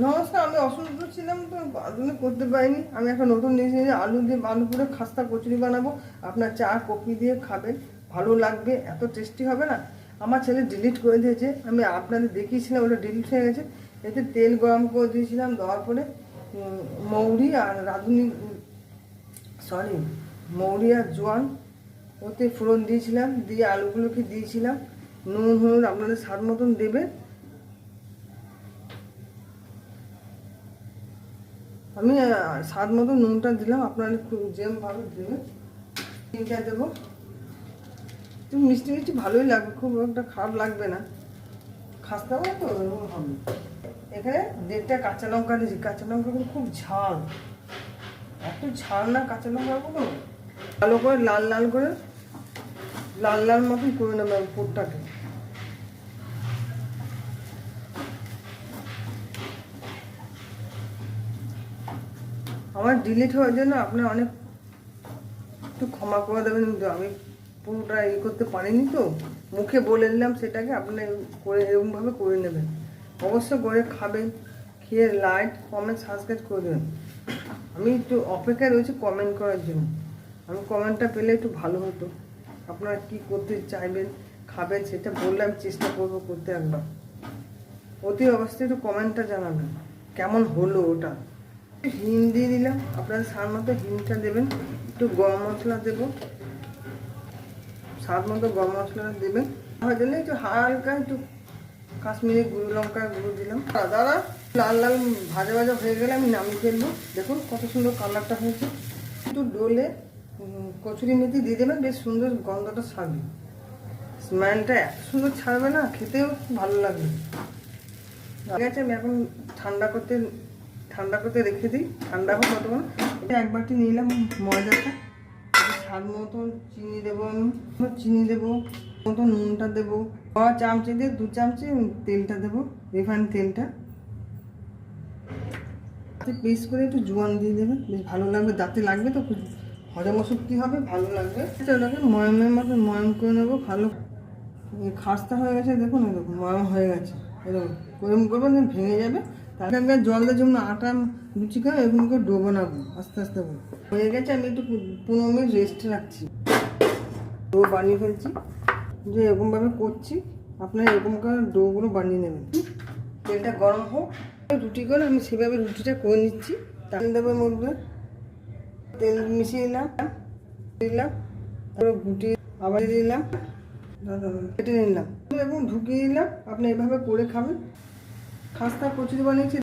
নমস্কার, আমি অসুস্থ ছিলাম তো আধুনিক করতে পারিনি। আমি একটা নতুন নিয়েছি যে আলু দিয়ে আলু করে খাস্তা কচুরি বানাবো। আপনার চা কফি দিয়ে খাবেন, ভালো লাগবে, এত টেস্টি হবে না। আমার ছেলে ডিলিট করে দিয়েছে, আমি আপনাদের দেখিয়েছিলাম, ওটা ডিলিট হয়ে গেছে। এতে তেল গরম করে দিয়েছিলাম, দেওয়ার পরে মৌরি আর মৌরি আর জোয়ান ওতে ফোড়ন দিয়েছিলাম, দিয়ে আলুগুলোকে দিয়েছিলাম। নুন হলুদ আপনাদের স্বাদ মতন দেবেন। আমি স্বাদ মতো নুনটা দিলাম, আপনারা যেমনভাবে দেবেন। চিনিটা দেবো, একটু মিষ্টি মিষ্টি ভালোই লাগবে, খুব একটা খারাপ লাগবে না। খাস্তা হবে তো এরকম হবে। এখানে 1.5টা কাঁচা লঙ্কা দিয়েছি, কাঁচা লঙ্কাগুলো খুব ঝাল, এত ঝাল না কাঁচা লঙ্কাগুলো। ভালো করে লাল লাল করে লাল লাল মতন করে নেবে পুরটাকে। আমার ডিলিট হওয়ার জন্য আপনার অনেক একটু ক্ষমা করে দেবেন। আমি পুরোটা করতে পারিনি তো, মুখে বলে দিলাম সেটাকে। আপনি করে এরকমভাবে করে নেবেন, অবশ্য করে খাবেন, খেয়ে লাইক কমেন্ট সাবস্ক্রাইব করে দেবেন। আমি একটু অপেক্ষায় রয়েছি কমেন্ট করার জন্য। আমি কমেন্টটা পেলে একটু ভালো হতো। আপনারা কি করতে চাইবেন, খাবেন, সেটা বললে আমি চেষ্টা করবো করতে। একবার অতি অবশ্যই একটু কমেন্টটা জানাবেন কেমন হলো ওটা। হিং দিয়ে দিলাম, আপনারা স্বাদ মতো হিংটা দেবেন। একটু গরম মশলা দেবো, স্বাদ মতো গরম মশলা দেবেন। তার জন্য একটু হালকা একটু কাশ্মীরি গুঁড়ো লঙ্কার গুঁড়ো দিলাম। দাদা লাল লাল ভাজা ভাজা হয়ে গেলে আমি নামিয়ে ফেলবো। দেখুন কত সুন্দর কালারটা হয়েছে। একটু ডোলে কচুরি মেথি দিয়ে দেবেন, বেশ সুন্দর গন্ধটা ছাড়বে, স্মেলটা এত সুন্দর ছাড়বে না, খেতেও ভালো লাগবে। ঠিক আছে, আমি এখন ঠান্ডা করতে রেখে দিই। ঠান্ডা হোক ততক্ষণ। এক বাটি নিলাম ময়দাটা, স্বাদ মতো চিনি দেবো, আমি চিনি দেবো, মতো নুনটা দেবো, 1 চামচি দিয়ে 2 চামচি তেলটা দেবো, রিফাইন্ড তেলটা। পেস্ট করে একটু জোয়ান দিয়ে দেবেন, বেশ ভালো লাগবে, দাঁতে লাগবে তো, হজম শক্তি হবে, ভালো লাগবে। ওটাকে ময়মের মতো ময়ম করে নেবো। ভালো খাস্তা হয়ে গেছে, দেখুন এরকম ময়ম হয়ে গেছে, এরকম গরম করবেন, ভেঙে যাবে। তারপরে জল দিয়ে যেমন আটা লুচি খাবে এরকম করে ডো বানাবো আস্তে আস্তে করে। হয়ে গেছে, আমি একটু 15 মিনিট রেস্ট রাখছি। ডো বানিয়ে ফেলছি, যে এরকমভাবে করছি, আপনারা এরকম করে ডোগুলো বানিয়ে নেবেন। তেলটা গরম হোক, রুটি করে আমি সেভাবে রুটিটা করে নিচ্ছি। তেল দেবের মধ্যে তেল মিশিয়ে দিলাম, তারপরে গুটি আবার দিলাম, কেটে নিলাম এবং ঢুকিয়ে দিলাম। আপনি এভাবে করে খাবেন। খাস্তা কচুরি বানিয়েছি।